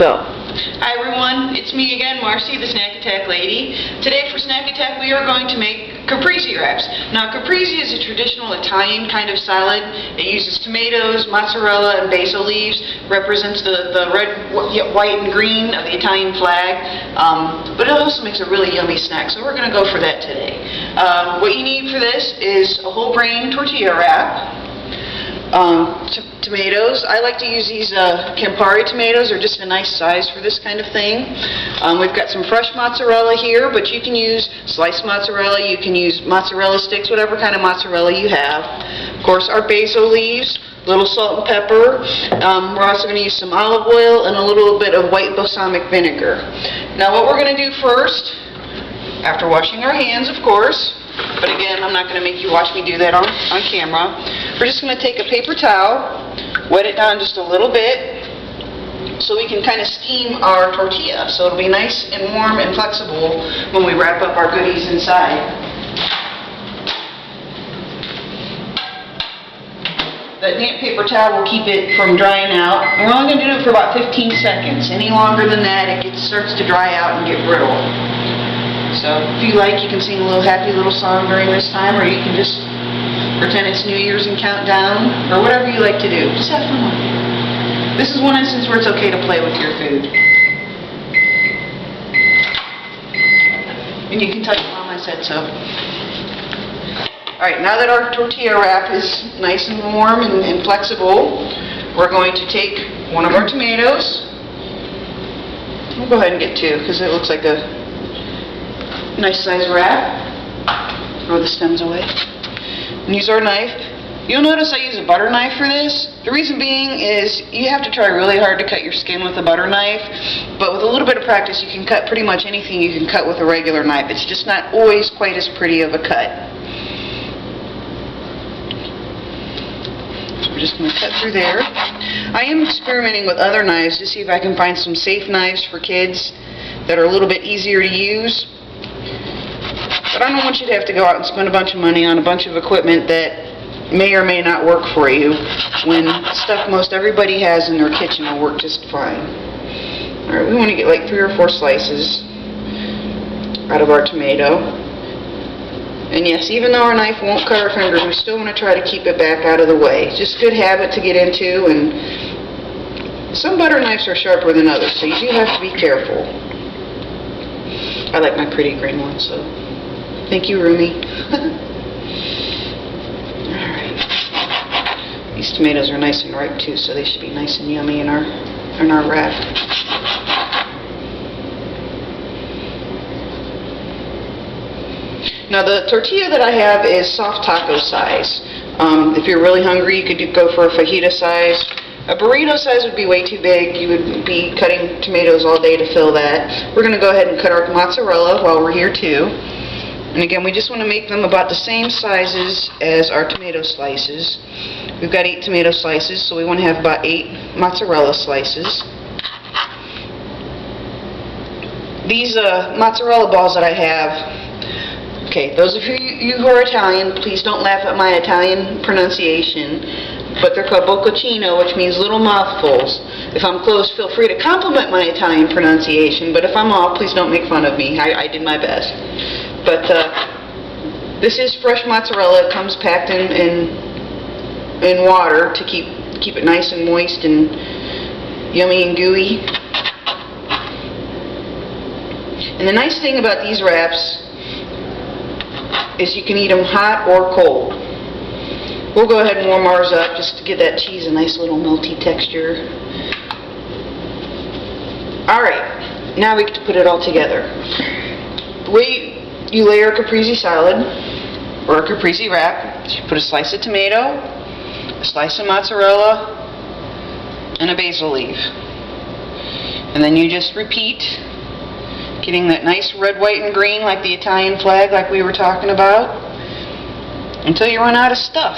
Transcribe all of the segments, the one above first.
go. Hi everyone, it's me again, Marcy, the Snack Attack Lady. Today for Snack Attack we are going to make Caprese Wraps. Now Caprese is a traditional Italian kind of salad. It uses tomatoes, mozzarella, and basil leaves. Represents the red, white, and green of the Italian flag. But it also makes a really yummy snack, so we're going to go for that today. What you need for this is a whole grain tortilla wrap. Tomatoes. I like to use these Caprese tomatoes. They're just a nice size for this kind of thing. We've got some fresh mozzarella here, but you can use sliced mozzarella, you can use mozzarella sticks, whatever kind of mozzarella you have. Of course, our basil leaves, a little salt and pepper. We're also going to use some olive oil and a little bit of white balsamic vinegar. Now what we're going to do first, after washing our hands, of course, but again, I'm not going to make you watch me do that on camera. We're just going to take a paper towel, wet it down just a little bit, so we can kind of steam our tortilla, so it'll be nice and warm and flexible when we wrap up our goodies inside. That damp paper towel will keep it from drying out. And we're only going to do it for about 15 seconds. Any longer than that, it starts to dry out and get brittle. So if you like, you can sing a little happy little song during this time, or you can just pretend it's New Year's and count down, or whatever you like to do. Just have fun with it. This is one instance where it's okay to play with your food. And you can tell your mom I said so. Alright, now that our tortilla wrap is nice and warm and flexible, we're going to take one of our tomatoes. We'll go ahead and get two, because it looks like a nice size wrap. Throw the stems away. And use our knife. You'll notice I use a butter knife for this. The reason being is you have to try really hard to cut your skin with a butter knife, but with a little bit of practice you can cut pretty much anything you can cut with a regular knife. It's just not always quite as pretty of a cut. So we're just going to cut through there. I am experimenting with other knives to see if I can find some safe knives for kids that are a little bit easier to use. But I don't want you to have to go out and spend a bunch of money on a bunch of equipment that may or may not work for you when stuff most everybody has in their kitchen will work just fine. Alright, we want to get like 3 or 4 slices out of our tomato. And yes, even though our knife won't cut our fingers, we still want to try to keep it back out of the way. Just a good habit to get into, and some butter knives are sharper than others, so you do have to be careful. I like my pretty green one, so thank you, Rumi. Alright. These tomatoes are nice and ripe too, so they should be nice and yummy in our wrap. Now the tortilla that I have is soft taco size. If you're really hungry, you could go for a fajita size. A burrito size would be way too big. You would be cutting tomatoes all day to fill that. We're going to go ahead and cut our mozzarella while we're here too. And again, we just want to make them about the same sizes as our tomato slices. We've got 8 tomato slices, so we want to have about 8 mozzarella slices. These mozzarella balls that I have, okay, those of you who are Italian, please don't laugh at my Italian pronunciation, but they're called bocconcino, which means little mouthfuls. If I'm close, feel free to compliment my Italian pronunciation, but if I'm off, please don't make fun of me. I did my best. But this is fresh mozzarella. It comes packed in water to keep it nice and moist and yummy and gooey. And the nice thing about these wraps is you can eat them hot or cold. We'll go ahead and warm ours up just to give that cheese a nice little melty texture. Alright, now we get to put it all together. The way you layer a caprese salad or a caprese wrap, you put a slice of tomato, a slice of mozzarella, and a basil leaf. And then you just repeat, getting that nice red, white, and green like the Italian flag like we were talking about, until you run out of stuff.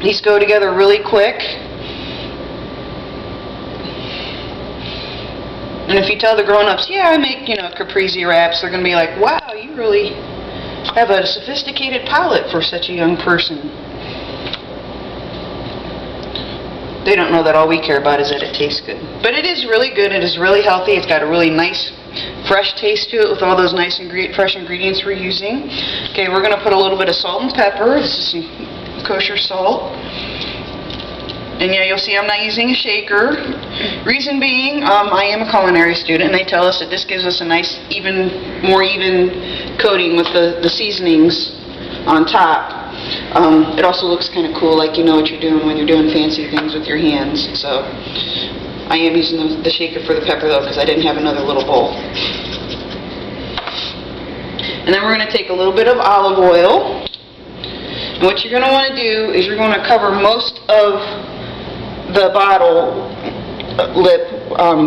These go together really quick. And if you tell the grown-ups, yeah, I make, caprese wraps, they're going to be like, wow, you really have a sophisticated palate for such a young person. they don't know that all we care about is that it tastes good. But it is really good. It is really healthy. It's got a really nice, fresh taste to it with all those nice fresh ingredients we're using. Okay, we're going to put a little bit of salt and pepper. This is some kosher salt. And yeah, you'll see I'm not using a shaker. Reason being, I am a culinary student, and they tell us that this gives us a nice, more even coating with the seasonings on top. It also looks kind of cool, like you know what you're doing when you're doing fancy things with your hands. So I am using the shaker for the pepper though, because I didn't have another little bowl. And then we're going to take a little bit of olive oil. And what you're going to want to do is you're going to cover most of the bottle lip,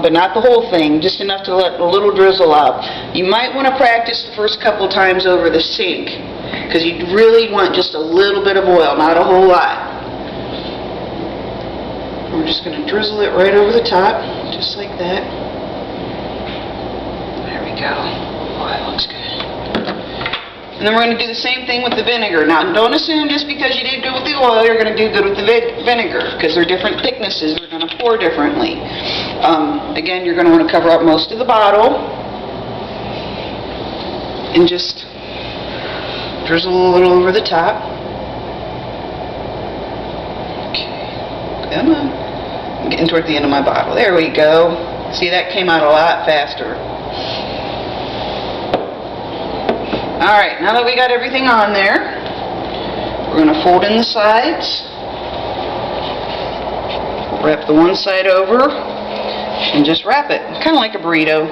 but not the whole thing, just enough to let a little drizzle out. You might want to practice the first couple times over the sink, because you really want just a little bit of oil, not a whole lot. We're just going to drizzle it right over the top, just like that. There we go. Oh, that looks good. And then we're going to do the same thing with the vinegar. Now, don't assume just because you did good with the oil, you're going to do good with the vinegar, because they're different thicknesses. We're going to pour differently. Again, you're going to want to cover up most of the bottle and just drizzle a little over the top. Okay, come on. I'm getting toward the end of my bottle. There we go. See, that came out a lot faster. Alright, now that we got everything on there, we're going to fold in the sides, wrap the one side over, and just wrap it, kind of like a burrito.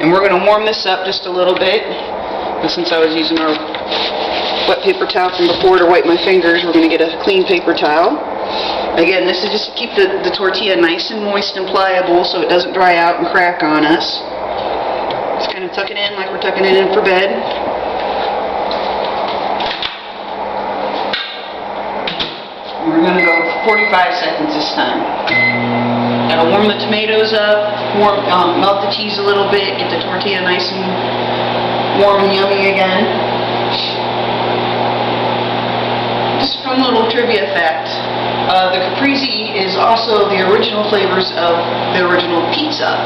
And we're going to warm this up just a little bit, but since I was using our wet paper towel from before to wipe my fingers, we're going to get a clean paper towel. Again, this is just to keep the tortilla nice and moist and pliable so it doesn't dry out and crack on us. Just kind of tuck it in like we're tucking it in for bed. We're going to go 45 seconds this time. That'll warm the tomatoes up, melt the cheese a little bit, get the tortilla nice and warm and yummy again. Just a little trivia fact. The Caprese is also the original flavors of the original pizza.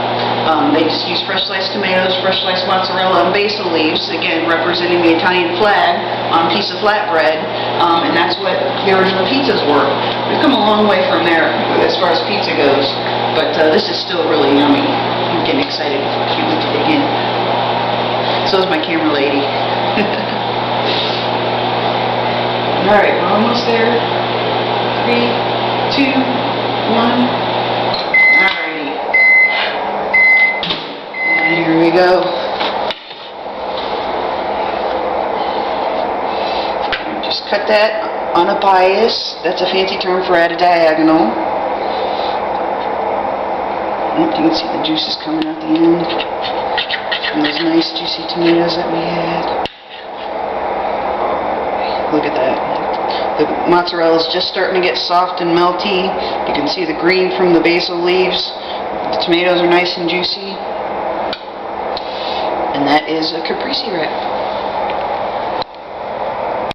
They just use fresh sliced tomatoes, fresh sliced mozzarella, and basil leaves, again representing the Italian flag on a piece of flatbread, and that's what the original pizzas were. We've come a long way from there as far as pizza goes, but this is still really yummy. I'm getting excited. I can't wait to dig in. So is my camera lady. Alright, we're almost there. 3, 2, 1. Alrighty. And here we go. Just cut that on a bias. That's a fancy term for at a diagonal. You can see the juices coming out the end. And those nice juicy tomatoes that we had. Look at that. The mozzarella is just starting to get soft and melty. You can see the green from the basil leaves. The tomatoes are nice and juicy. And that is a Caprese Wrap.